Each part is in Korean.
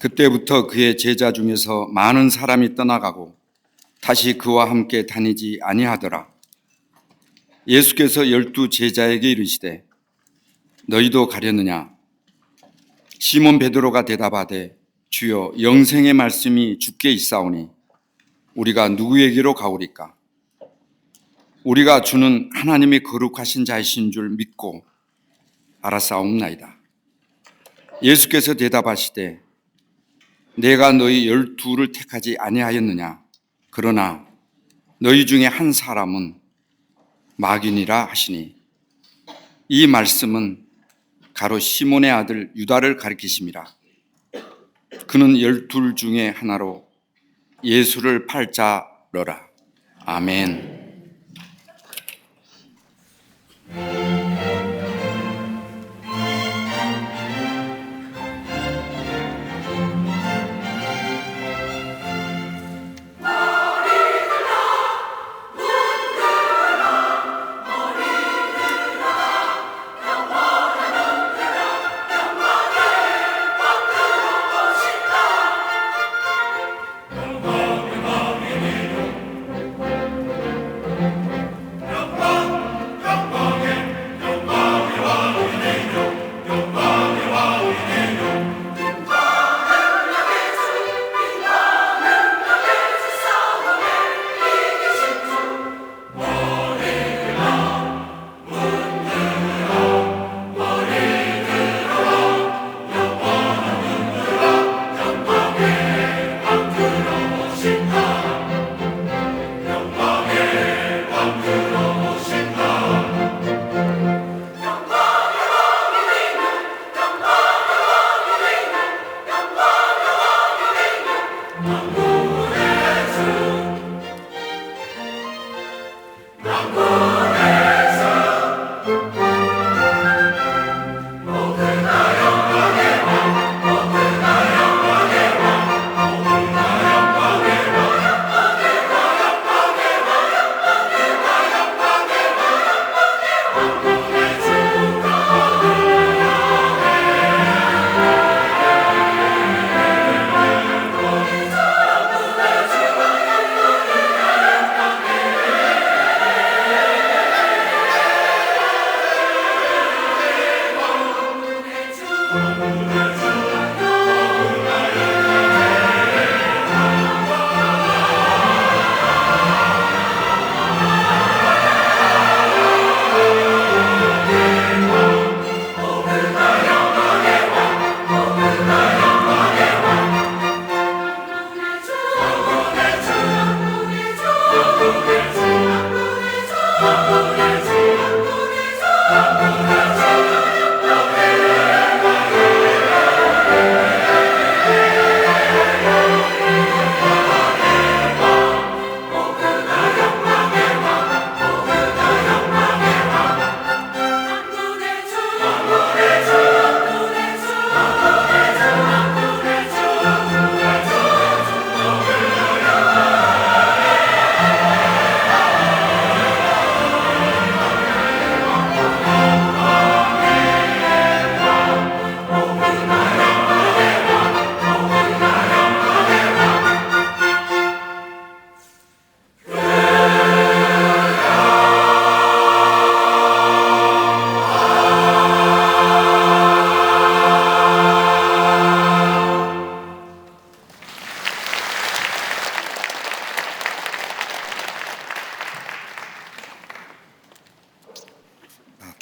그때부터 그의 제자 중에서 많은 사람이 떠나가고 다시 그와 함께 다니지 아니하더라. 예수께서 12 제자에게 이르시되 너희도 가려느냐? 시몬 베드로가 대답하되 주여 영생의 말씀이 주께 있사오니 우리가 누구에게로 가오리까? 우리가 주는 하나님의 거룩하신 자이신 줄 믿고 알았사옵나이다. 예수께서 대답하시되 내가 너희 12를 택하지 아니하였느냐? 그러나 너희 중에 한 사람은 마귀니라 하시니 이 말씀은 가로 시몬의 아들 유다를 가리키심이라. 그는 12 중에 하나로 예수를 팔 자러라. 아멘.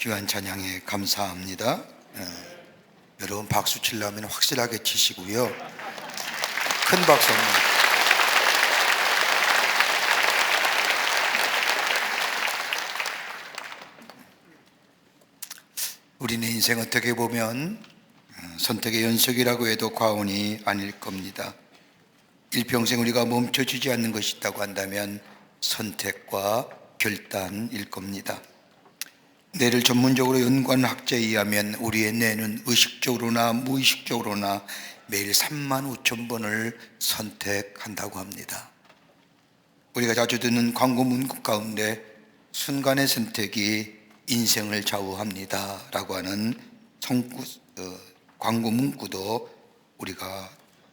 귀한 찬양에 감사합니다. 여러분 박수 치려면 확실하게 치시고요. 큰 박수 한번. 우리는 인생 어떻게 보면 선택의 연속이라고 해도 과언이 아닐 겁니다. 일평생 우리가 멈춰주지 않는 것이 있다고 한다면 선택과 결단일 겁니다. 뇌를 전문적으로 연구한 학자에 의하면 우리의 뇌는 의식적으로나 무의식적으로나 매일 35,000번을 선택한다고 합니다. 우리가 자주 듣는 광고 문구 가운데 순간의 선택이 인생을 좌우합니다 라고 하는 광고 문구도 우리가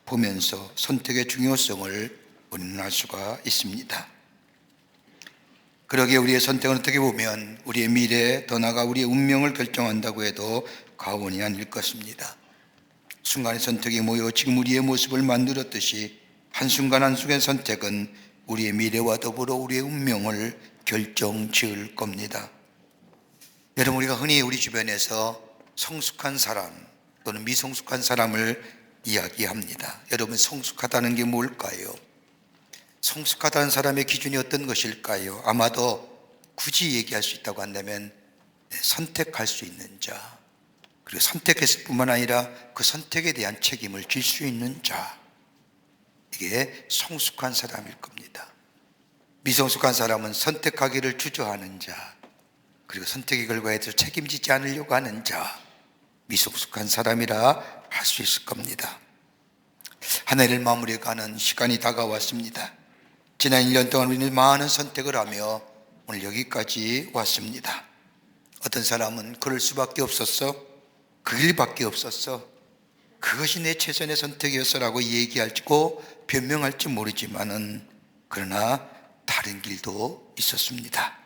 보면서 선택의 중요성을 우리는 알 수가 있습니다. 그러기에 우리의 선택은 어떻게 보면 우리의 미래, 더 나아가 우리의 운명을 결정한다고 해도 과언이 아닐 것입니다. 순간의 선택이 모여 지금 우리의 모습을 만들었듯이 한순간 한순간의 선택은 우리의 미래와 더불어 우리의 운명을 결정지을 겁니다. 여러분, 우리가 흔히 우리 주변에서 성숙한 사람 또는 미성숙한 사람을 이야기합니다. 여러분, 성숙하다는 게 뭘까요? 성숙하다는 사람의 기준이 어떤 것일까요? 아마도 굳이 얘기할 수 있다고 한다면 선택할 수 있는 자, 그리고 선택했을 뿐만 아니라 그 선택에 대한 책임을 질 수 있는 자, 이게 성숙한 사람일 겁니다. 미성숙한 사람은 선택하기를 주저하는 자, 그리고 선택의 결과에 대해서 책임지지 않으려고 하는 자, 미성숙한 사람이라 할 수 있을 겁니다. 한 해를 마무리해가는 시간이 다가왔습니다. 지난 1년 동안 우리는 많은 선택을 하며 오늘 여기까지 왔습니다. 어떤 사람은 그럴 수밖에 없었어, 그 길밖에 없었어, 그것이 내 최선의 선택이었어라고 얘기할지고 변명할지 모르지만은 그러나 다른 길도 있었습니다.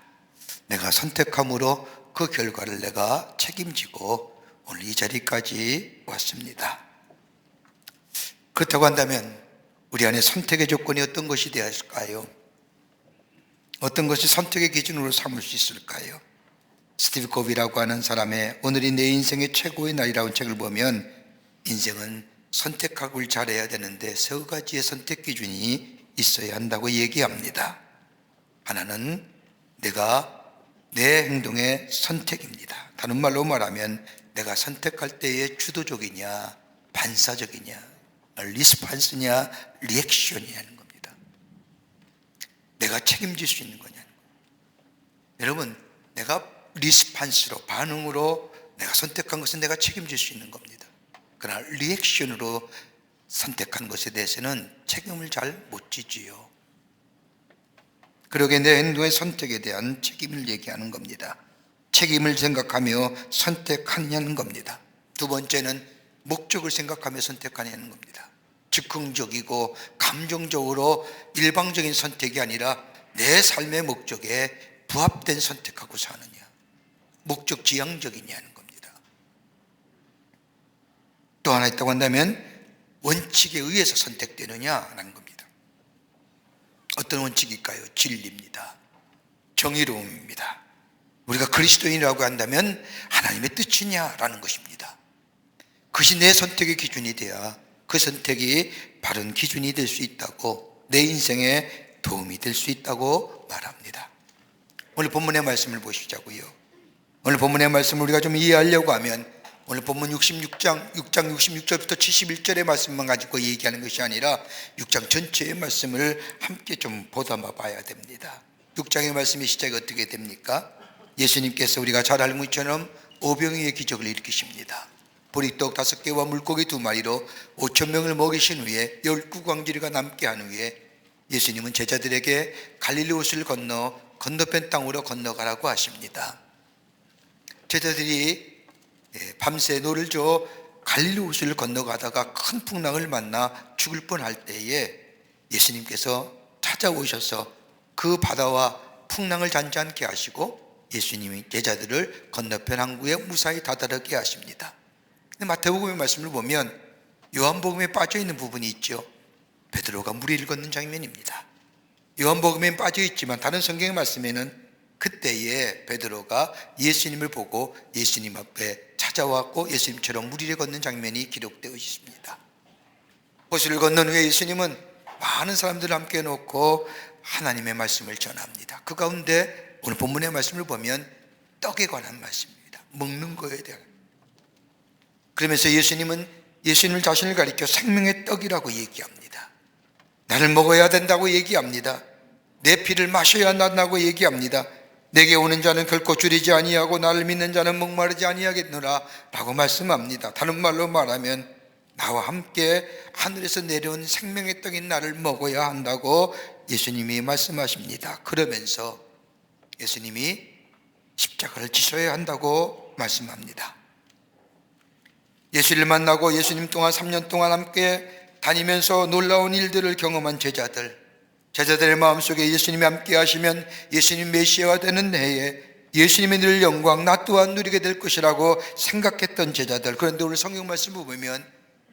내가 선택함으로 그 결과를 내가 책임지고 오늘 이 자리까지 왔습니다. 그렇다고 한다면 우리 안에 선택의 조건이 어떤 것이 되어야 할까요? 어떤 것이 선택의 기준으로 삼을 수 있을까요? 스티브 코비라고 하는 사람의 오늘이 내 인생의 최고의 날이라는 책을 보면 인생은 선택하기를 잘해야 되는데 세 가지의 선택 기준이 있어야 한다고 얘기합니다. 하나는 내가 내 행동의 선택입니다. 다른 말로 말하면 내가 선택할 때에 주도적이냐 반사적이냐, 리스판스냐 리액션이냐는 겁니다. 내가 책임질 수 있는 거냐는 거예요. 여러분, 내가 리스판스로, 반응으로 내가 선택한 것은 내가 책임질 수 있는 겁니다. 그러나 리액션으로 선택한 것에 대해서는 책임을 잘 못 지지요. 그러게 내 행동의 선택에 대한 책임을 얘기하는 겁니다. 책임을 생각하며 선택하냐는 겁니다. 두 번째는 목적을 생각하며 선택하냐는 겁니다. 즉흥적이고 감정적으로 일방적인 선택이 아니라 내 삶의 목적에 부합된 선택하고 사느냐, 목적 지향적이냐는 겁니다. 또 하나 있다고 한다면 원칙에 의해서 선택되느냐라는 겁니다. 어떤 원칙일까요? 진리입니다. 정의로움입니다. 우리가 그리스도인이라고 한다면 하나님의 뜻이냐라는 것입니다. 그것이 내 선택의 기준이 돼야 그 선택이 바른 기준이 될 수 있다고, 내 인생에 도움이 될 수 있다고 말합니다. 오늘 본문의 말씀을 보시자고요. 오늘 본문의 말씀을 우리가 좀 이해하려고 하면 오늘 본문 6장 66절부터 71절의 말씀만 가지고 얘기하는 것이 아니라 6장 전체의 말씀을 함께 좀 보담아 봐야 됩니다. 6장의 말씀의 시작이 어떻게 됩니까? 예수님께서 우리가 잘 알고 있처럼 오병이의 기적을 일으키십니다. 보리떡 5개와 물고기 2마리로 5,000명을 먹이신 후에 12광지리가 남게 한 후에 예수님은 제자들에게 갈릴리 호수를 건너 건너편 땅으로 건너가라고 하십니다. 제자들이 밤새 노를 저어 갈릴리 호수를 건너가다가 큰 풍랑을 만나 죽을 뻔할 때에 예수님께서 찾아오셔서 그 바다와 풍랑을 잔잔케 하시고 예수님이 제자들을 건너편 항구에 무사히 다다르게 하십니다. 마태복음의 말씀을 보면 요한복음에 빠져있는 부분이 있죠. 베드로가 무리를 걷는 장면입니다. 요한복음에 빠져있지만 다른 성경의 말씀에는 그때에 베드로가 예수님을 보고 예수님 앞에 찾아왔고 예수님처럼 무리를 걷는 장면이 기록되어 있습니다. 호수를 건넌 후에 예수님은 많은 사람들을 함께 놓고 하나님의 말씀을 전합니다. 그 가운데 오늘 본문의 말씀을 보면 떡에 관한 말씀입니다. 먹는 거에 대한. 그러면서 예수님은 예수님 자신을 가리켜 생명의 떡이라고 얘기합니다. 나를 먹어야 된다고 얘기합니다. 내 피를 마셔야 한다고 얘기합니다. 내게 오는 자는 결코 줄이지 아니하고 나를 믿는 자는 목마르지 아니하겠노라 라고 말씀합니다. 다른 말로 말하면 나와 함께 하늘에서 내려온 생명의 떡인 나를 먹어야 한다고 예수님이 말씀하십니다. 그러면서 예수님이 십자가를 지셔야 한다고 말씀합니다. 예수를 만나고 예수님 동안 3년 동안 함께 다니면서 놀라운 일들을 경험한 제자들의 마음속에 예수님이 함께 하시면 예수님 메시아가 되는 해에 예수님의 늘 영광 나 또한 누리게 될 것이라고 생각했던 제자들. 그런데 오늘 성경 말씀을 보면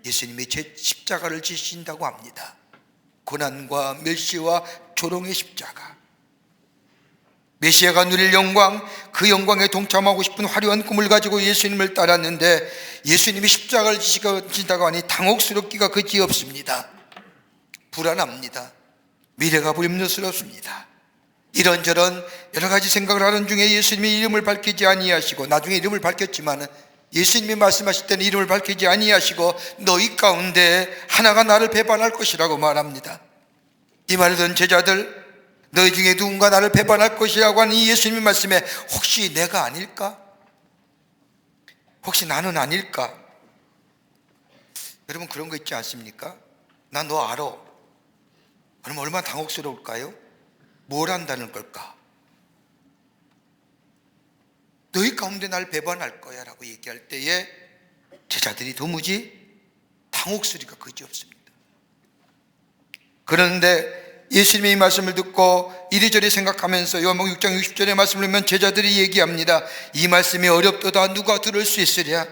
예수님이 제 십자가를 지신다고 합니다. 고난과 멸시와 조롱의 십자가. 메시아가 누릴 영광, 그 영광에 동참하고 싶은 화려한 꿈을 가지고 예수님을 따랐는데 예수님이 십자가를 지신다고 하니 당혹스럽기가 그지없습니다. 불안합니다. 미래가 불명스럽습니다. 이런저런 여러 가지 생각을 하는 중에 예수님이 이름을 밝히지 아니하시고, 나중에 이름을 밝혔지만 예수님이 말씀하실 때는 이름을 밝히지 아니하시고 너희 가운데 하나가 나를 배반할 것이라고 말합니다. 이 말을 듣는 제자들, 너희 중에 누군가 나를 배반할 것이라고 하는 이 예수님의 말씀에 혹시 내가 아닐까? 혹시 나는 아닐까? 여러분 그런 거 있지 않습니까? 나 너 알아. 그럼 얼마나 당혹스러울까요? 뭘 한다는 걸까? 너희 가운데 날 배반할 거야 라고 얘기할 때에 제자들이 도무지 당혹스러기가 그지없습니다. 그런데 예수님의 이 말씀을 듣고 이리저리 생각하면서 요한복음 6장 60절의 말씀을 보면 제자들이 얘기합니다. 이 말씀이 어렵도다 누가 들을 수 있으랴.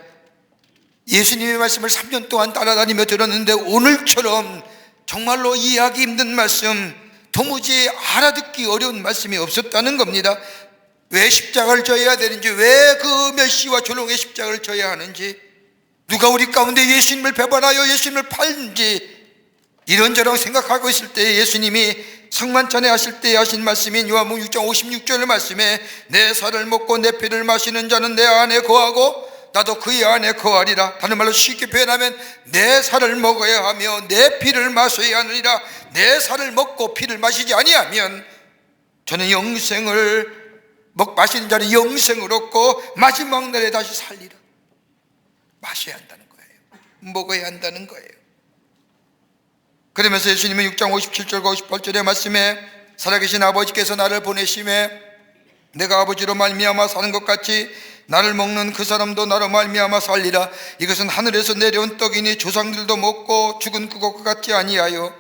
예수님의 말씀을 3년 동안 따라다니며 들었는데 오늘처럼 정말로 이해하기 힘든 말씀, 도무지 알아듣기 어려운 말씀이 없었다는 겁니다. 왜 십자가를 져야 되는지, 왜 그 멸시와 조롱의 십자가를 져야 하는지, 누가 우리 가운데 예수님을 배반하여 예수님을 팔는지 이런저런 생각하고 있을 때 예수님이 성만찬에 하실 때 하신 말씀인 요한복음 6장 56절의 말씀에 내 살을 먹고 내 피를 마시는 자는 내 안에 거하고 나도 그의 안에 거하리라. 다른 말로 쉽게 표현하면 내 살을 먹어야 하며 내 피를 마셔야 하느니라. 내 살을 먹고 피를 마시지 아니하면 저는 영생을 마시는 자는 영생을 얻고 마지막 날에 다시 살리라. 마셔야 한다는 거예요. 먹어야 한다는 거예요. 그러면서 예수님은 6장 57절과 58절의 말씀에 살아계신 아버지께서 나를 보내심에 내가 아버지로 말미암아 사는 것 같이 나를 먹는 그 사람도 나로 말미암아 살리라. 이것은 하늘에서 내려온 떡이니 조상들도 먹고 죽은 그것과 같지 아니하여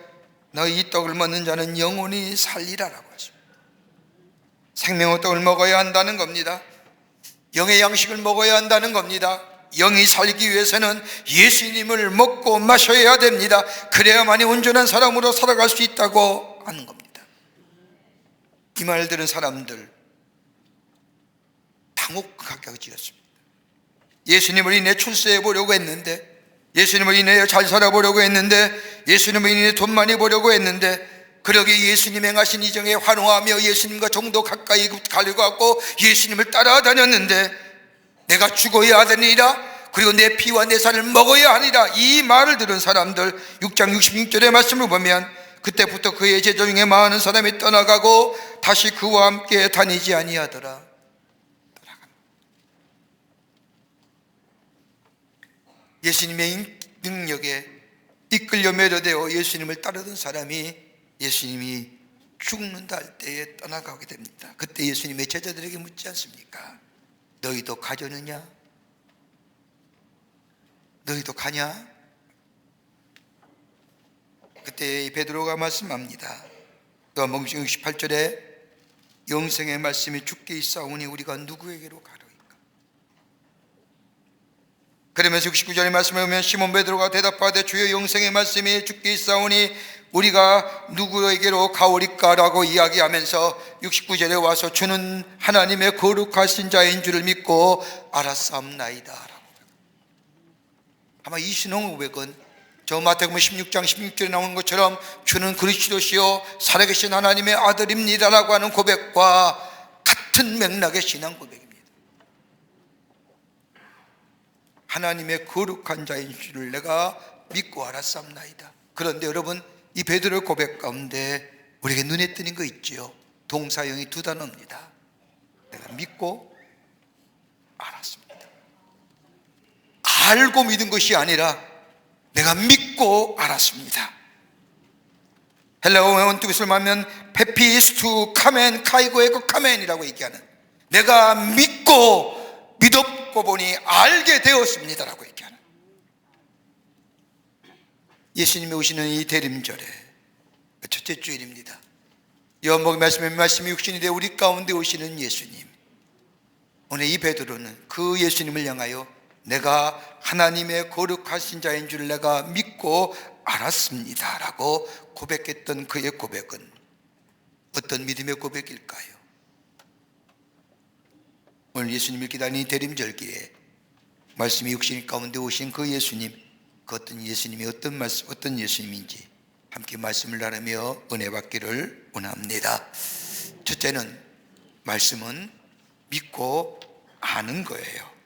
너희 이 떡을 먹는 자는 영원히 살리라라고 하십니다. 생명의 떡을 먹어야 한다는 겁니다. 영의 양식을 먹어야 한다는 겁니다. 영이 살기 위해서는 예수님을 먹고 마셔야 됩니다. 그래야만이 온전한 사람으로 살아갈 수 있다고 하는 겁니다. 이 말 들은 사람들 당혹하게 지었습니다. 예수님을 인해 출세해 보려고 했는데, 예수님을 인해 잘 살아보려고 했는데, 예수님을 인해 돈 많이 벌려고 했는데, 그러기에 예수님 행하신 이정에 환호하며 예수님과 좀 더 가까이 가려고 하고 예수님을 따라다녔는데 내가 죽어야 하느니라, 그리고 내 피와 내 살을 먹어야 하니라, 이 말을 들은 사람들 6장 66절의 말씀을 보면 그때부터 그의 제자 중에 많은 사람이 떠나가고 다시 그와 함께 다니지 아니하더라. 예수님의 능력에 이끌려 매료되어 예수님을 따르던 사람이 예수님이 죽는다 할 때에 떠나가게 됩니다. 그때 예수님의 제자들에게 묻지 않습니까? 너희도 가려느냐? 너희도 가냐? 그때 베드로가 말씀합니다. 요한복음 68절에 영생의 말씀이 주께 있사오니 우리가 누구에게로 가로이까? 그러면서 69절의 말씀을 보면 시몬 베드로가 대답하되 주여 영생의 말씀이 주께 있사오니 우리가 누구에게로 가오리까라고 이야기하면서 69절에 와서 주는 하나님의 거룩하신 자인 줄을 믿고 알았사옵나이다 라고. 아마 이 신앙 고백은 저 마태복음 16장 16절에 나오는 것처럼 주는 그리스도시요 살아계신 하나님의 아들입니다라고 하는 고백과 같은 맥락의 신앙 고백입니다. 하나님의 거룩한 자인 줄을 내가 믿고 알았사옵나이다. 그런데 여러분, 이 베드로의 고백 가운데 우리에게 눈에 띄는 거 있지요. 동사형이 두 단어입니다. 내가 믿고 알았습니다. 알고 믿은 것이 아니라 내가 믿고 알았습니다. 헬라어 원뜻을 말하면 페피스투 카멘 카이고의 그 카멘이라고 얘기하는, 내가 믿고 믿었고 보니 알게 되었습니다라고 얘기하는, 예수님이 오시는 이 대림절에 첫째 주일입니다. 요한복음 말씀이 육신이 되어 우리 가운데 오시는 예수님. 오늘 이 베드로는 그 예수님을 향하여 내가 하나님의 거룩하신 자인 줄 내가 믿고 알았습니다 라고 고백했던 그의 고백은 어떤 믿음의 고백일까요? 오늘 예수님을 기다리는 이 대림절기에 말씀이 육신 가운데 오신 그 예수님, 그 어떤 예수님이 어떤 예수님인지 함께 말씀을 나누며 은혜 받기를 원합니다. 첫째는 말씀은 믿고 아는 거예요.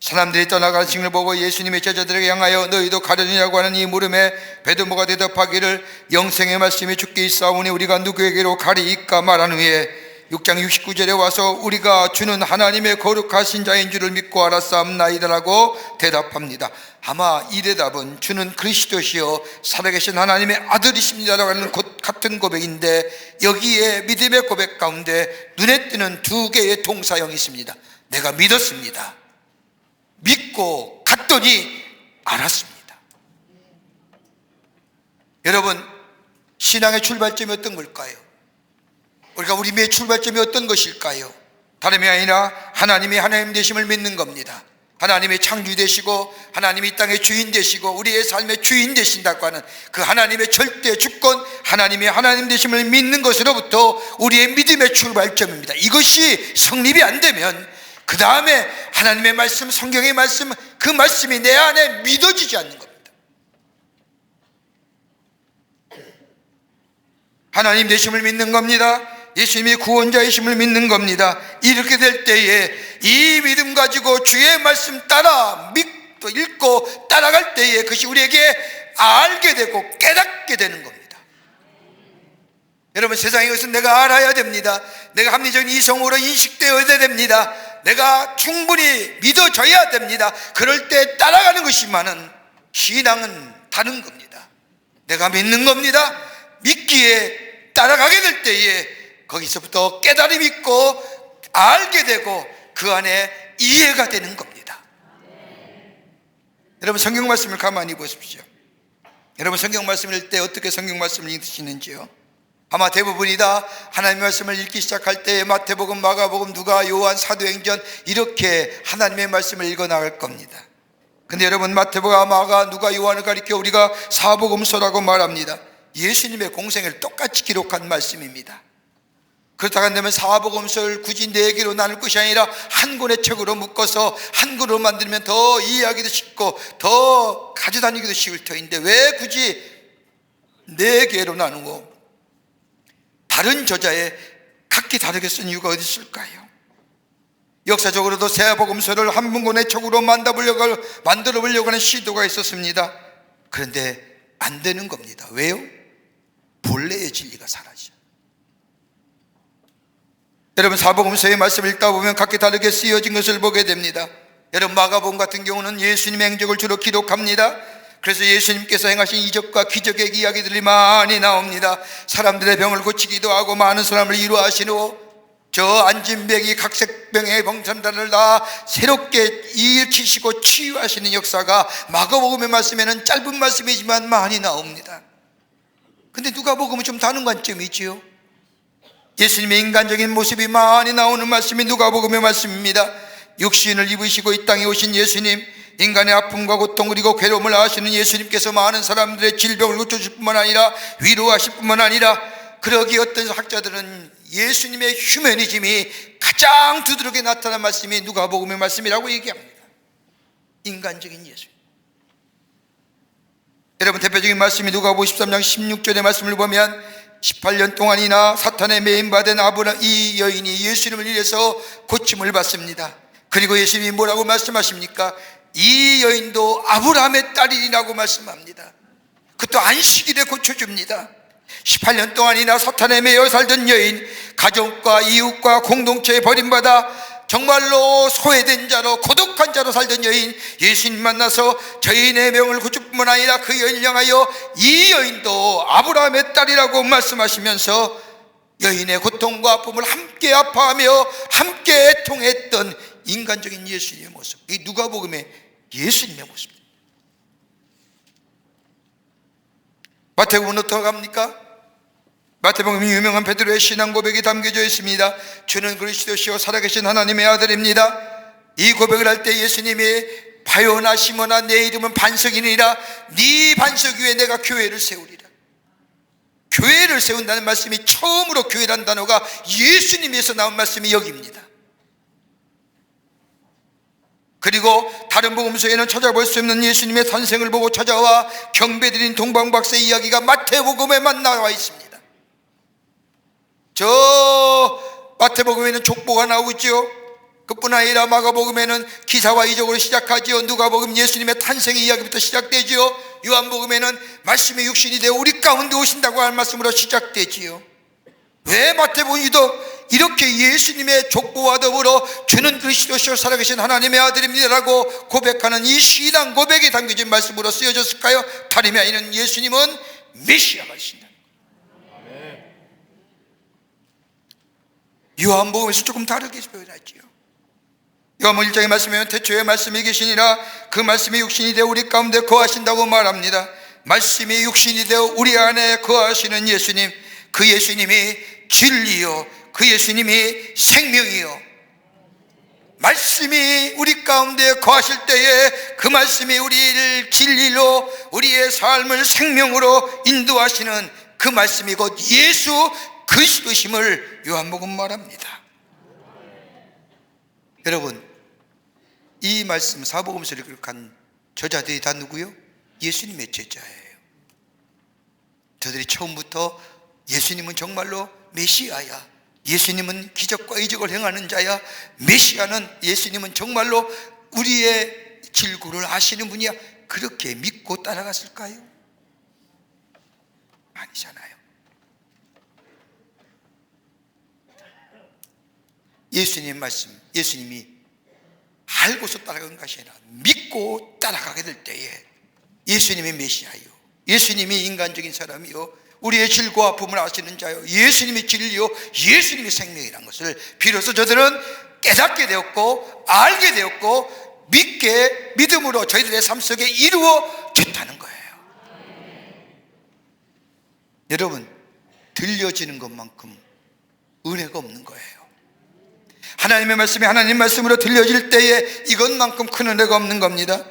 사람들이 떠나가는 것을 보고 예수님의 제자들에게 향하여 너희도 가려느냐고 하는 이 물음에 베드로가 대답하기를 영생의 말씀이 주께 있사오니 우리가 누구에게로 가리이까 말한 후에 6장 69절에 와서 우리가 주는 하나님의 거룩하신 자인 줄을 믿고 알았사옵나이다라고 대답합니다. 아마 이 대답은 주는 그리스도시요 살아계신 하나님의 아들이십니다라고 하는 같은 고백인데, 여기에 믿음의 고백 가운데 눈에 띄는 두 개의 동사형이 있습니다. 내가 믿었습니다. 믿고 갔더니 알았습니다. 여러분, 신앙의 출발점이 어떤 걸까요? 우리가 우리 믿음의 출발점이 어떤 것일까요? 다름이 아니라 하나님이 하나님 되심을 믿는 겁니다. 하나님의 창주 되시고 하나님이 이 땅의 주인 되시고 우리의 삶의 주인 되신다고 하는 그 하나님의 절대 주권, 하나님의 하나님 되심을 믿는 것으로부터 우리의 믿음의 출발점입니다. 이것이 성립이 안 되면 그 다음에 하나님의 말씀, 성경의 말씀, 그 말씀이 내 안에 믿어지지 않는 겁니다. 하나님 되심을 믿는 겁니다. 예수님이 구원자이심을 믿는 겁니다. 이렇게 될 때에 이 믿음 가지고 주의 말씀 따라 믿고 읽고 따라갈 때에 그것이 우리에게 알게 되고 깨닫게 되는 겁니다. 여러분, 세상에 것은 내가 알아야 됩니다. 내가 합리적인 이성으로 인식되어야 됩니다. 내가 충분히 믿어져야 됩니다. 그럴 때 따라가는 것이지만은 신앙은 다른 겁니다. 내가 믿는 겁니다. 믿기에 따라가게 될 때에 거기서부터 깨달음이 있고 알게 되고 그 안에 이해가 되는 겁니다. 여러분, 성경 말씀을 가만히 보십시오. 여러분, 성경 말씀을 읽을 때 어떻게 성경 말씀을 읽으시는지요? 아마 대부분이 다 하나님의 말씀을 읽기 시작할 때 마태복음, 마가복음, 누가, 요한, 사도행전 이렇게 하나님의 말씀을 읽어 나갈 겁니다. 근데 여러분, 마태복음, 마가, 누가, 요한을 가리켜 우리가 사복음서라고 말합니다. 예수님의 공생을 똑같이 기록한 말씀입니다. 그렇다고 한다면 사복음서를 굳이 4개로 나눌 것이 아니라 한 권의 책으로 묶어서 한 권으로 만들면 더 이해하기도 쉽고 더 가져다니기도 쉬울 터인데 왜 굳이 4개로 나누고 다른 저자에 각기 다르게 쓴 이유가 어디 있을까요? 역사적으로도 세복음서를 한 권의 책으로 만들어 보려고 하는 시도가 있었습니다. 그런데 안 되는 겁니다. 왜요? 본래의 진리가 사라져. 여러분, 사복음서의 말씀을 읽다 보면 각기 다르게 쓰여진 것을 보게 됩니다. 여러분, 마가복음 같은 경우는 예수님의 행적을 주로 기록합니다. 그래서 예수님께서 행하신 이적과 기적의 이야기들이 많이 나옵니다. 사람들의 병을 고치기도 하고 많은 사람을 이루하시고 저 안진병이 각색병의 병상들을 다 새롭게 일으키시고 치유하시는 역사가 마가복음의 말씀에는 짧은 말씀이지만 많이 나옵니다. 근데 누가복음은 좀 다른 관점이 있지요. 예수님의 인간적인 모습이 많이 나오는 말씀이 누가복음의 말씀입니다. 육신을 입으시고 이 땅에 오신 예수님, 인간의 아픔과 고통 그리고 괴로움을 아시는 예수님께서 많은 사람들의 질병을 고쳐줄 뿐만 아니라 위로하실 뿐만 아니라, 그러기에 어떤 학자들은 예수님의 휴머니즘이 가장 두드러지게 나타난 말씀이 누가복음의 말씀이라고 얘기합니다. 인간적인 예수님. 여러분, 대표적인 말씀이 누가복음 13장 16절의 말씀을 보면 18년 동안이나 사탄에 매인받은 이 여인이 예수님을 위해서 고침을 받습니다. 그리고 예수님이 뭐라고 말씀하십니까? 이 여인도 아브라함의 딸이라고 말씀합니다. 그것도 안식일에 고쳐줍니다. 18년 동안이나 사탄에 매여 살던 여인, 가족과 이웃과 공동체에 버림받아 정말로 소외된 자로 고독한 자로 살던 여인, 예수님 만나서 저 여인의 병을 고칠 뿐만 아니라 그 여인을 향하여 이 여인도 아브라함의 딸이라고 말씀하시면서 여인의 고통과 아픔을 함께 아파하며 함께 애통했던 인간적인 예수님의 모습, 이 누가복음의 예수님의 모습입니다. 마태복음은 어떻게 합니까? 마태복음 유명한 베드로의 신앙 고백이 담겨져 있습니다. 주는 그리스도시요 살아계신 하나님의 아들입니다. 이 고백을 할 때 예수님이 바요나 시몬아 내 이름은 반석이니라 네 반석 위에 내가 교회를 세우리라. 교회를 세운다는 말씀이 처음으로 교회라는 단어가 예수님에서 나온 말씀이 여기입니다. 그리고 다른 복음서에는 찾아볼 수 없는 예수님의 탄생을 보고 찾아와 경배드린 동방박사의 이야기가 마태복음에만 나와 있습니다. 저 마태복음에는 족보가 나오죠. 그뿐 아니라 마가복음에는 기사와 이적으로 시작하지요. 누가복음 예수님의 탄생의 이야기부터 시작되지요. 요한복음에는 말씀이 육신이 되어 우리 가운데 오신다고 할 말씀으로 시작되지요. 왜 마태복음이 유독 이렇게 예수님의 족보와 더불어 주는 그리스도시요 살아계신 하나님의 아들입니다라고 고백하는 이 신앙 고백이 담겨진 말씀으로 쓰여졌을까요? 다름이 아니는 예수님은 메시아가 되신다. 요한복음에서 조금 다르게 표현하지요. 요한복음 1장의 말씀에 태초에 말씀이 계시니라 그 말씀이 육신이 되어 우리 가운데 거하신다고 말합니다. 말씀이 육신이 되어 우리 안에 거하시는 예수님, 그 예수님이 진리요 그 예수님이 생명이요, 말씀이 우리 가운데 거하실 때에 그 말씀이 우리를 진리로 우리의 삶을 생명으로 인도하시는 그 말씀이 곧 예수 그리스도심을 요한복음 말합니다. 여러분, 이 말씀 사복음서를 기록한 저자들이 다 누구요? 예수님의 제자예요. 저들이 처음부터 예수님은 정말로 메시아야, 예수님은 기적과 이적을 행하는 자야, 메시아는 예수님은 정말로 우리의 질고를 아시는 분이야, 그렇게 믿고 따라갔을까요? 아니잖아요. 예수님 말씀, 예수님이 알고서 따라간 것이 아니라 믿고 따라가게 될 때에 예수님이 메시아요, 예수님이 인간적인 사람이요, 우리의 질고 아픔을 아시는 자요, 예수님이 진리요 예수님이 생명이라는 것을 비로소 저들은 깨닫게 되었고 알게 되었고 믿게 믿음으로 저희들의 삶 속에 이루어졌다는 거예요. 여러분, 들려지는 것만큼 은혜가 없는 거예요. 하나님의 말씀이 하나님 말씀으로 들려질 때에 이것만큼 큰 은혜가 없는 겁니다.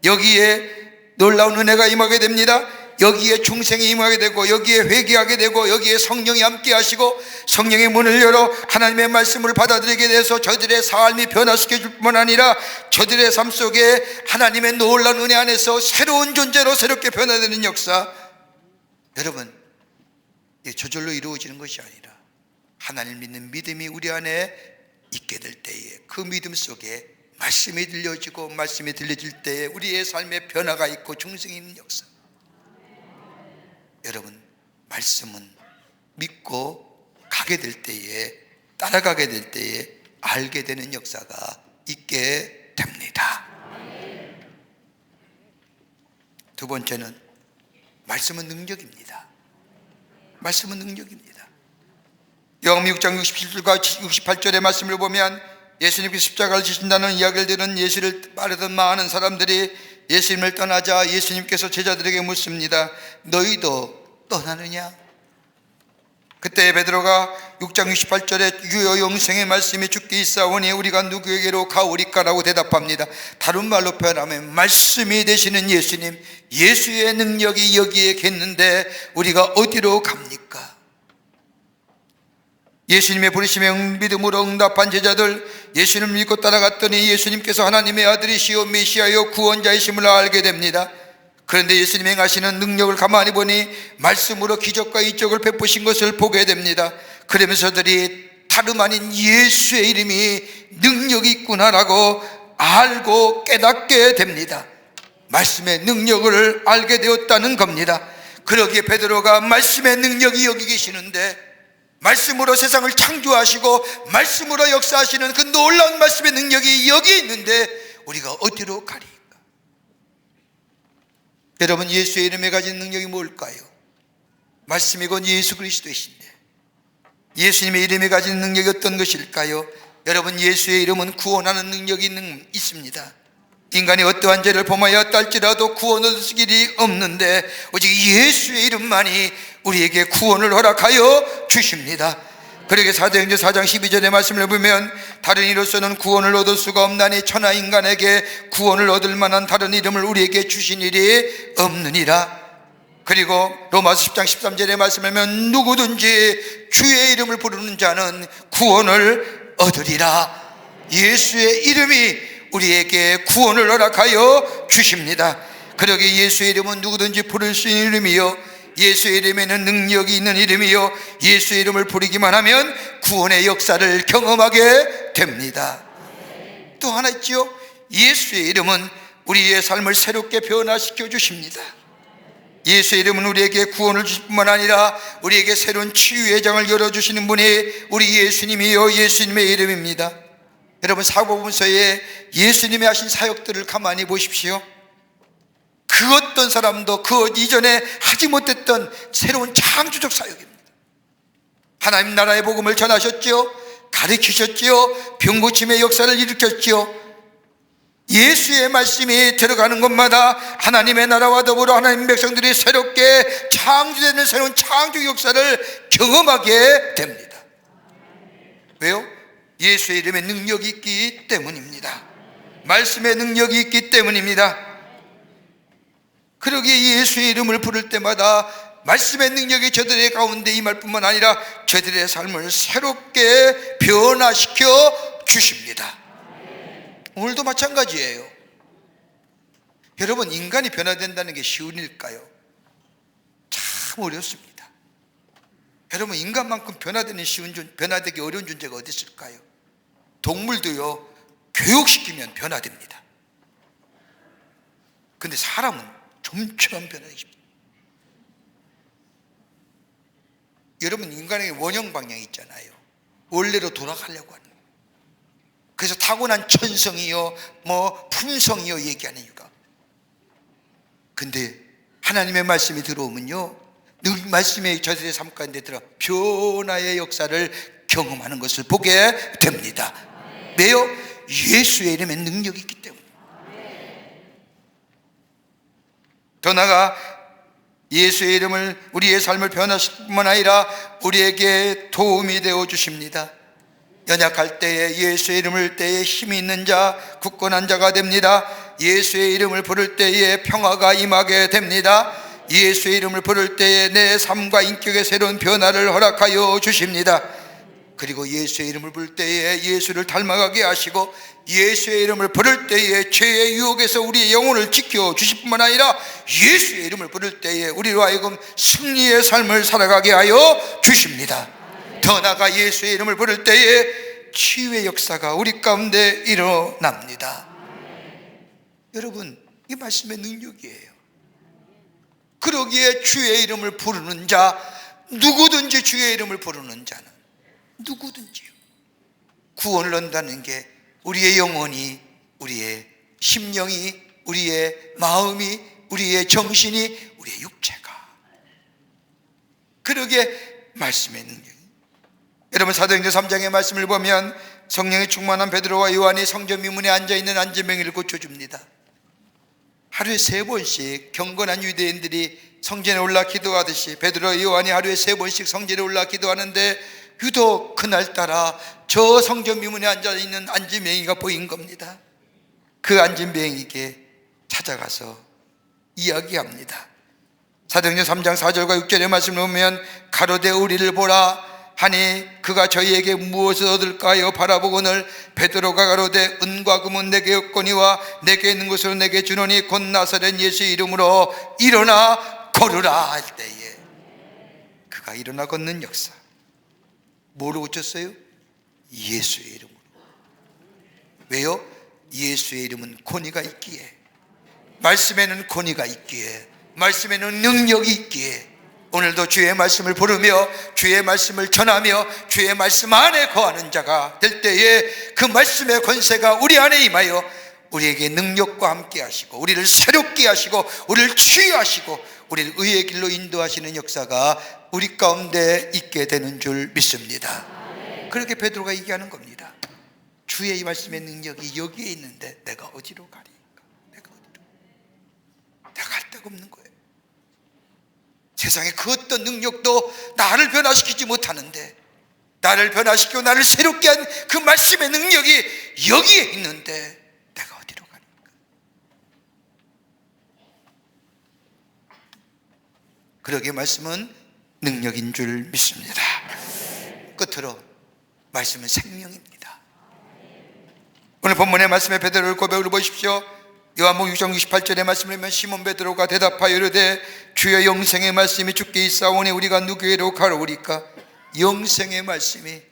여기에 놀라운 은혜가 임하게 됩니다. 여기에 중생이 임하게 되고 여기에 회개하게 되고 여기에 성령이 함께 하시고 성령의 문을 열어 하나님의 말씀을 받아들이게 돼서 저들의 삶이 변화시켜 줄 뿐만 아니라 저들의 삶 속에 하나님의 놀라운 은혜 안에서 새로운 존재로 새롭게 변화되는 역사, 여러분, 저절로 이루어지는 것이 아니라 하나님을 믿는 믿음이 우리 안에 있게 될 때에 그 믿음 속에 말씀이 들려지고 말씀이 들려질 때에 우리의 삶에 변화가 있고 중생이 있는 역사. 여러분, 말씀은 믿고 가게 될 때에, 따라가게 될 때에 알게 되는 역사가 있게 됩니다. 두 번째는 말씀은 능력입니다. 말씀은 능력입니다. 요한복음 6장 67절과 68절의 말씀을 보면 예수님께서 십자가를 지신다는 이야기를 들은 예수를 따르던 많은 사람들이 예수님을 떠나자 예수님께서 제자들에게 묻습니다. 너희도 떠나느냐? 그때 베드로가 6장 68절에 유효 영생의 말씀이 주께 있사오니 우리가 누구에게로 가오리까라고 대답합니다. 다른 말로 표현하면 말씀이 되시는 예수님, 예수의 능력이 여기에 있는데 우리가 어디로 갑니까? 예수님의 부르심에 믿음으로 응답한 제자들, 예수님을 믿고 따라갔더니 예수님께서 하나님의 아들이시요 메시아요 구원자이심을 알게 됩니다. 그런데 예수님이 행하시는 능력을 가만히 보니 말씀으로 기적과 이적을 베푸신 것을 보게 됩니다. 그러면서 저들이 다름 아닌 예수의 이름이 능력이 있구나라고 알고 깨닫게 됩니다. 말씀의 능력을 알게 되었다는 겁니다. 그러기에 베드로가 말씀의 능력이 여기 계시는데, 말씀으로 세상을 창조하시고 말씀으로 역사하시는 그 놀라운 말씀의 능력이 여기 있는데 우리가 어디로 가리까? 여러분, 예수의 이름에 가진 능력이 뭘까요? 말씀이 곧 예수 그리스도이신데 예수님의 이름에 가진 능력이 어떤 것일까요? 여러분, 예수의 이름은 구원하는 능력이 있습니다. 인간이 어떠한 죄를 범하였다 할지라도 구원을 얻을 길이 없는데 오직 예수의 이름만이 우리에게 구원을 허락하여 주십니다. 그러게 사도행전 4장 12절의 말씀을 보면 다른 이로서는 구원을 얻을 수가 없나니 천하 인간에게 구원을 얻을 만한 다른 이름을 우리에게 주신 일이 없느니라. 그리고 로마서 10장 13절의 말씀을 보면 누구든지 주의 이름을 부르는 자는 구원을 얻으리라. 예수의 이름이 우리에게 구원을 허락하여 주십니다. 그러기에 예수의 이름은 누구든지 부를 수 있는 이름이요, 예수의 이름에는 능력이 있는 이름이요, 예수의 이름을 부르기만 하면 구원의 역사를 경험하게 됩니다. 또 하나 있죠. 예수의 이름은 우리의 삶을 새롭게 변화시켜 주십니다. 예수의 이름은 우리에게 구원을 주실 뿐만 아니라 우리에게 새로운 치유의 장을 열어주시는 분이 우리 예수님이요, 예수님의 이름입니다. 여러분, 사복음서에 예수님이 하신 사역들을 가만히 보십시오. 그 어떤 사람도 그 이전에 하지 못했던 새로운 창조적 사역입니다. 하나님 나라의 복음을 전하셨지요, 가르치셨지요, 병고침의 역사를 일으켰지요. 예수의 말씀이 들어가는 곳마다 하나님의 나라와 더불어 하나님 백성들이 새롭게 창조되는 새로운 창조 역사를 경험하게 됩니다. 왜요? 예수의 이름에 능력이 있기 때문입니다. 말씀의 능력이 있기 때문입니다. 그러기에 예수의 이름을 부를 때마다 말씀의 능력이 저들의 가운데 임할 뿐만 아니라 저들의 삶을 새롭게 변화시켜 주십니다. 오늘도 마찬가지예요. 여러분, 인간이 변화된다는 게 쉬운 일일까요? 참 어렵습니다. 여러분, 인간만큼 변화되기 어려운 존재가 어디 있을까요? 동물도요, 교육시키면 변화됩니다. 근데 사람은 좀처럼 변화됩니다. 여러분, 인간에게 원형 방향이 있잖아요. 원래로 돌아가려고 하는. 그래서 타고난 천성이요, 품성이요 얘기하는 이유가. 근데 하나님의 말씀이 들어오면요, 늘 말씀이 저들의 삶 가운데 들어 변화의 역사를 경험하는 것을 보게 됩니다. 왜요? 예수의 이름에 능력이 있기 때문에. 더 나아가 예수의 이름을 우리의 삶을 변화시킬 뿐만 아니라 우리에게 도움이 되어 주십니다. 연약할 때에 예수의 이름을 때에 힘이 있는 자, 굳건한 자가 됩니다. 예수의 이름을 부를 때에 평화가 임하게 됩니다. 예수의 이름을 부를 때에 내 삶과 인격의 새로운 변화를 허락하여 주십니다. 그리고 예수의 이름을 부를 때에 예수를 닮아가게 하시고 예수의 이름을 부를 때에 죄의 유혹에서 우리의 영혼을 지켜주실 뿐만 아니라 예수의 이름을 부를 때에 우리로 하여금 승리의 삶을 살아가게 하여 주십니다. 더 나아가 예수의 이름을 부를 때에 치유의 역사가 우리 가운데 일어납니다. 여러분, 이 말씀의 능력이에요. 그러기에 주의 이름을 부르는 자, 누구든지 주의 이름을 부르는 자는 누구든지요, 구원을 얻는다는 게 우리의 영혼이, 우리의 심령이, 우리의 마음이, 우리의 정신이, 우리의 육체가, 그러기에 말씀의 능력. 여러분, 사도행전 3장의 말씀을 보면 성령이 충만한 베드로와 요한이 성전 미문에 앉아있는 안진뱅이를 고쳐줍니다. 하루에 3번씩 경건한 유대인들이 성전에 올라 기도하듯이 베드로와 요한이 하루에 3번씩 성전에 올라 기도하는데 유독 그날따라 저 성전 미문에 앉아있는 안진뱅이가 보인 겁니다. 그 안진뱅이에게 찾아가서 이야기합니다. 사도행전 3장 4절과 6절의 말씀을 보면 가로되 우리를 보라 하니 그가 저희에게 무엇을 얻을까요? 바라보거늘 베드로가 가로되 은과 금은 내게 없거니와 내게 있는 것으로 내게 주노니 곧 나사렛 예수의 이름으로 일어나 걸으라 할 때에 그가 일어나 걷는 역사. 뭐로 고쳤어요? 예수의 이름으로. 왜요? 예수의 이름은 권위가 있기에, 말씀에는 권위가 있기에, 말씀에는 능력이 있기에 오늘도 주의 말씀을 부르며 주의 말씀을 전하며 주의 말씀 안에 거하는 자가 될 때에 그 말씀의 권세가 우리 안에 임하여 우리에게 능력과 함께 하시고 우리를 새롭게 하시고 우리를 치유하시고 우리를 의의 길로 인도하시는 역사가 우리 가운데 있게 되는 줄 믿습니다. 그렇게 베드로가 얘기하는 겁니다. 주의 이 말씀의 능력이 여기에 있는데 내가 어디로 가리까? 필요가 없는 거예요. 세상에 그 어떤 능력도 나를 변화시키지 못하는데, 나를 변화시키고 나를 새롭게 한 그 말씀의 능력이 여기에 있는데 내가 어디로 가는가? 그러기에 말씀은 능력인 줄 믿습니다. 끝으로 말씀은 생명입니다. 오늘 본문의 말씀의 베드로의 고백을 보십시오. 요한복음 6장 68절의 말씀을 보면 시몬 베드로가 대답하여 이르되 주여 영생의 말씀이 주께 있사오니 우리가 누구에게로 가로우리까? 영생의 말씀이,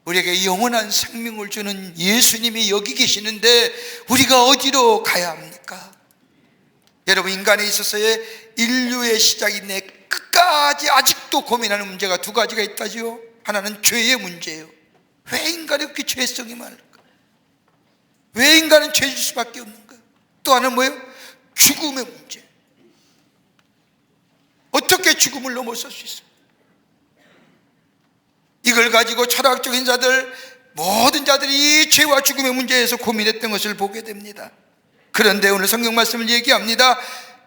우리에게 영원한 생명을 주는 예수님이 여기 계시는데 우리가 어디로 가야 합니까? 여러분, 인간에 있어서의 인류의 시작인데 끝까지 아직도 고민하는 문제가 두 가지가 있다지요. 하나는 죄의 문제예요. 왜 인간이 그렇게 죄성이 많을까? 왜 인간은 죄질 수밖에 없는가? 또 하나는 뭐예요? 죽음의 문제. 어떻게 죽음을 넘어설 수 있어요? 이걸 가지고 철학적인 자들, 모든 자들이 이 죄와 죽음의 문제에서 고민했던 것을 보게 됩니다. 그런데 오늘 성경 말씀을 얘기합니다.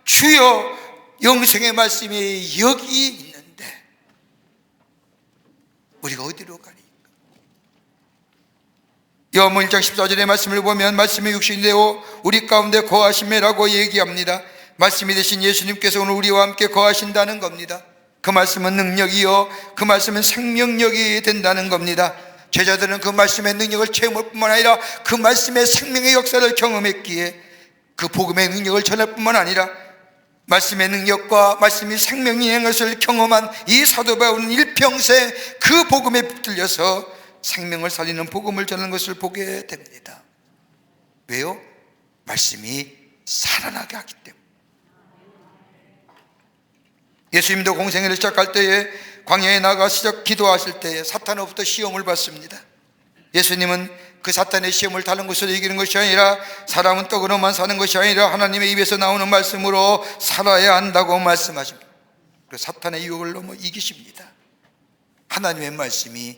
주여 영생의 말씀이 여기 있는데 우리가 어디로 가니? 요한복음 1장 14절의 말씀을 보면 말씀이 육신이 되어 우리 가운데 거하심이라고 얘기합니다. 말씀이 되신 예수님께서 오늘 우리와 함께 거하신다는 겁니다. 그 말씀은 능력이요, 그 말씀은 생명력이 된다는 겁니다. 제자들은 그 말씀의 능력을 체험할 뿐만 아니라 그 말씀의 생명의 역사를 경험했기에 그 복음의 능력을 전할 뿐만 아니라 말씀의 능력과 말씀이 생명인 것을 경험한 이 사도 바울은 일평생 그 복음에 붙들려서 생명을 살리는 복음을 전하는 것을 보게 됩니다. 왜요? 말씀이 살아나게 하기 때문에. 예수님도 공생애를 시작할 때에 광야에 나가 시작 기도하실 때에 사탄으로부터 시험을 받습니다. 예수님은 그 사탄의 시험을 다른 것으로 이기는 것이 아니라 사람은 떡으로만 사는 것이 아니라 하나님의 입에서 나오는 말씀으로 살아야 한다고 말씀하십니다. 그래서 사탄의 유혹을 넘어 이기십니다. 하나님의 말씀이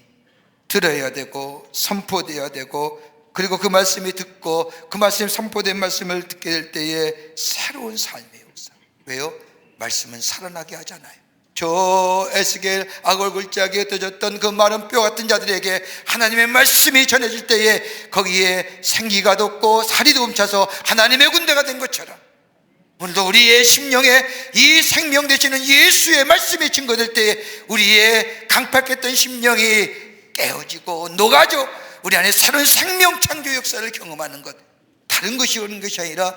들어야 되고 선포되어야 되고, 그리고 그 말씀이 듣고 그 말씀이 선포된 말씀을 듣게 될 때에 새로운 삶의 역사. 왜요? 말씀은 살아나게 하잖아요. 저 에스겔 악을 굴짝에 흩어졌던 그 마른 뼈 같은 자들에게 하나님의 말씀이 전해질 때에 거기에 생기가 돋고 살이 돋차서 하나님의 군대가 된 것처럼 오늘도 우리의 심령에 이 생명 되시는 예수의 말씀이 증거될 때에 우리의 강팍했던 심령이 깨어지고 녹아져 우리 안에 새로운 생명 창조 역사를 경험하는 것, 다른 것이 오는 것이 아니라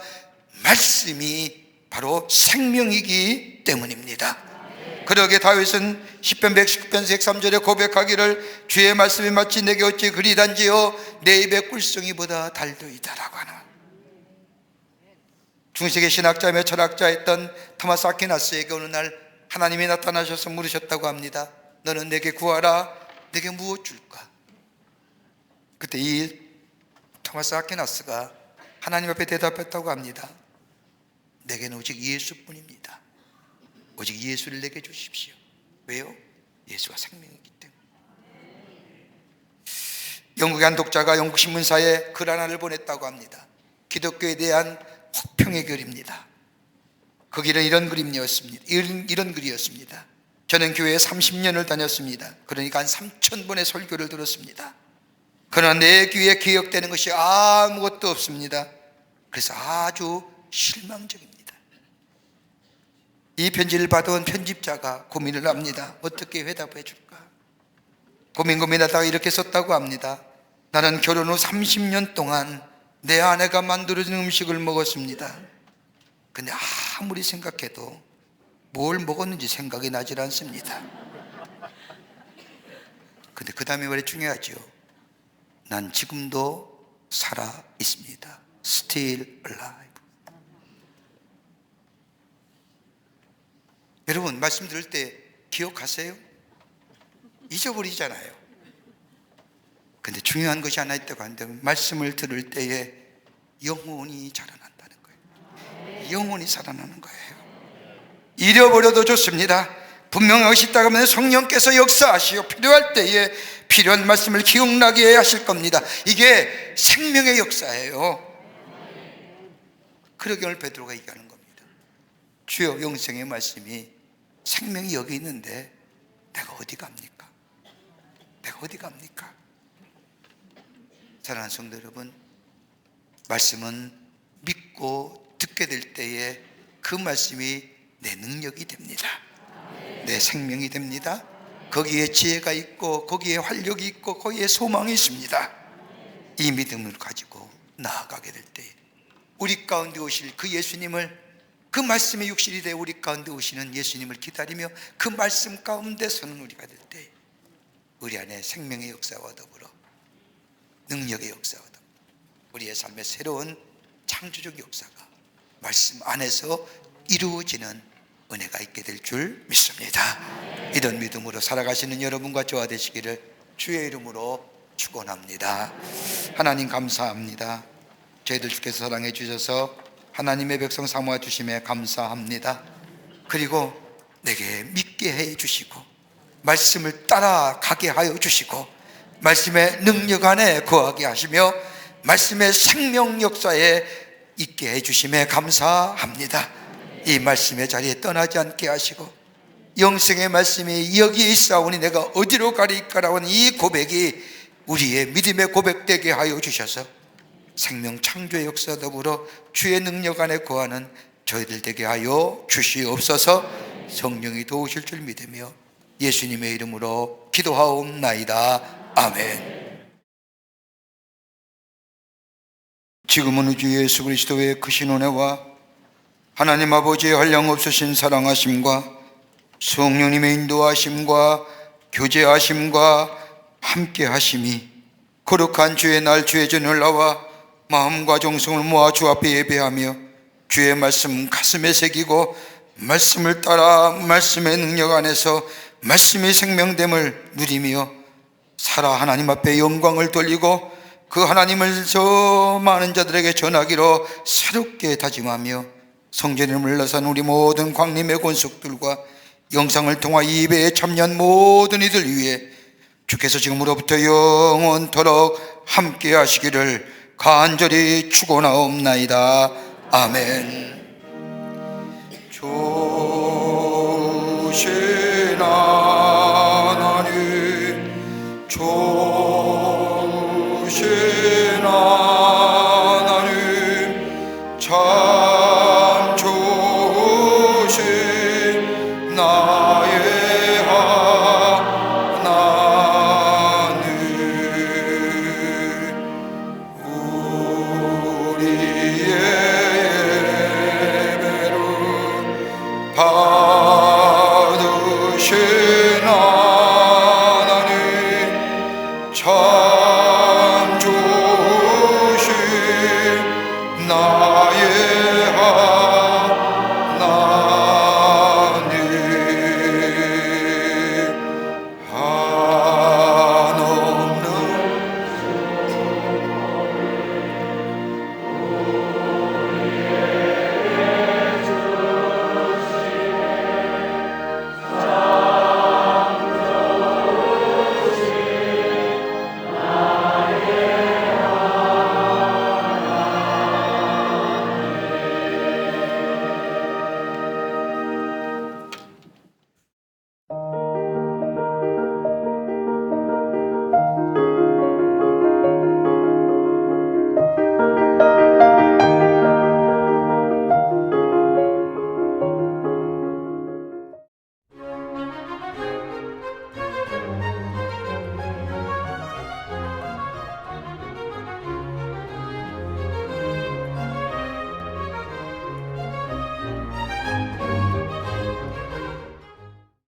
말씀이 바로 생명이기 때문입니다. 그러기에 다윗은 시편 119편 103절에 고백하기를 주의 말씀이 마치 내게 어찌 그리 단지요 내 입의 꿀송이보다 달도이다라고 하나. 중세기 신학자며 철학자였던 토마스 아퀴나스에게 어느 날 하나님이 나타나셔서 물으셨다고 합니다. 너는 내게 구하라, 내게 무엇 줄까? 그때 이 토마스 아퀴나스가 하나님 앞에 대답했다고 합니다. 내게는 오직 예수뿐입니다. 오직 예수를 내게 주십시오. 왜요? 예수가 생명이기 때문에. 영국의 한 독자가 영국 신문사에 글 하나를 보냈다고 합니다. 기독교에 대한 혹평의 글입니다. 거기는 이런 글이었습니다. 이런 글이었습니다. 저는 교회에 30년을 다녔습니다. 그러니까 한 3,000번의 설교를 들었습니다. 그러나 내 귀에 기억되는 것이 아무것도 없습니다. 그래서 아주 실망적입니다. 이 편지를 받아온 편집자가 고민을 합니다. 어떻게 회답해 줄까? 고민하다가 이렇게 썼다고 합니다. 나는 결혼 후 30년 동안 내 아내가 만들어준 음식을 먹었습니다. 근데 아무리 생각해도 뭘 먹었는지 생각이 나질 않습니다. 근데 그 다음에 말이 중요하죠. 난 지금도 살아 있습니다. Still alive. 여러분, 말씀 들을 때 기억하세요? 잊어버리잖아요. 근데 중요한 것이 하나 있다고 하는데 말씀을 들을 때에 영혼이 자라난다는 거예요. 영혼이 살아나는 거예요. 잃어버려도 좋습니다. 분명한 것이 있다고 하면 성령께서 역사하시오 필요할 때에 필요한 말씀을 기억나게 하실 겁니다. 이게 생명의 역사예요. 그러게 오늘 베드로가 얘기하는 겁니다. 주여, 영생의 말씀이 생명이 여기 있는데 내가 어디 갑니까? 내가 어디 갑니까? 사랑하는 성도 여러분, 말씀은 믿고 듣게 될 때에 그 말씀이 내 능력이 됩니다. 내 생명이 됩니다. 거기에 지혜가 있고 거기에 활력이 있고 거기에 소망이 있습니다. 이 믿음을 가지고 나아가게 될 때 우리 가운데 오실 그 예수님을, 그 말씀의 육신이 되어 우리 가운데 오시는 예수님을 기다리며 그 말씀 가운데 서는 우리가 될 때 우리 안에 생명의 역사와 더불어 능력의 역사와 더불어 우리의 삶의 새로운 창조적 역사가 말씀 안에서 이루어지는 은혜가 있게 될 줄 믿습니다. 이런 믿음으로 살아가시는 여러분과 저와 되시기를 주의 이름으로 축원합니다. 하나님 감사합니다. 저희들 주께서 사랑해 주셔서 하나님의 백성 삼아 주심에 감사합니다. 그리고 내게 믿게 해 주시고 말씀을 따라가게 하여 주시고 말씀의 능력 안에 거하게 하시며 말씀의 생명 역사에 있게 해 주심에 감사합니다. 이 말씀의 자리에 떠나지 않게 하시고 영생의 말씀이 여기에 있사오니 내가 어디로 가리까라는 이 고백이 우리의 믿음의 고백되게 하여 주셔서 생명 창조의 역사 더불어 주의 능력 안에 거하는 저희들 되게 하여 주시옵소서. 성령이 도우실 줄 믿으며 예수님의 이름으로 기도하옵나이다. 아멘. 지금은 우주 예수 그리스도의 크신 은혜와 하나님 아버지의 한량없으신 사랑하심과 성령님의 인도하심과 교제하심과 함께하심이 거룩한 주의 날 주의 전을 나와 마음과 정성을 모아 주 앞에 예배하며 주의 말씀 가슴에 새기고 말씀을 따라 말씀의 능력 안에서 말씀의 생명됨을 누리며 살아 하나님 앞에 영광을 돌리고 그 하나님을 저 많은 자들에게 전하기로 새롭게 다짐하며 성전을 물러선 우리 모든 광림의 권속들과 영상을 통하 이 예배에 참여한 모든 이들 위해 주께서 지금으로부터 영원토록 함께 하시기를 간절히 축원하옵나이다. 아멘. 좋으신 하나님, 좋으신 하나님, 참 좋으신 하나님.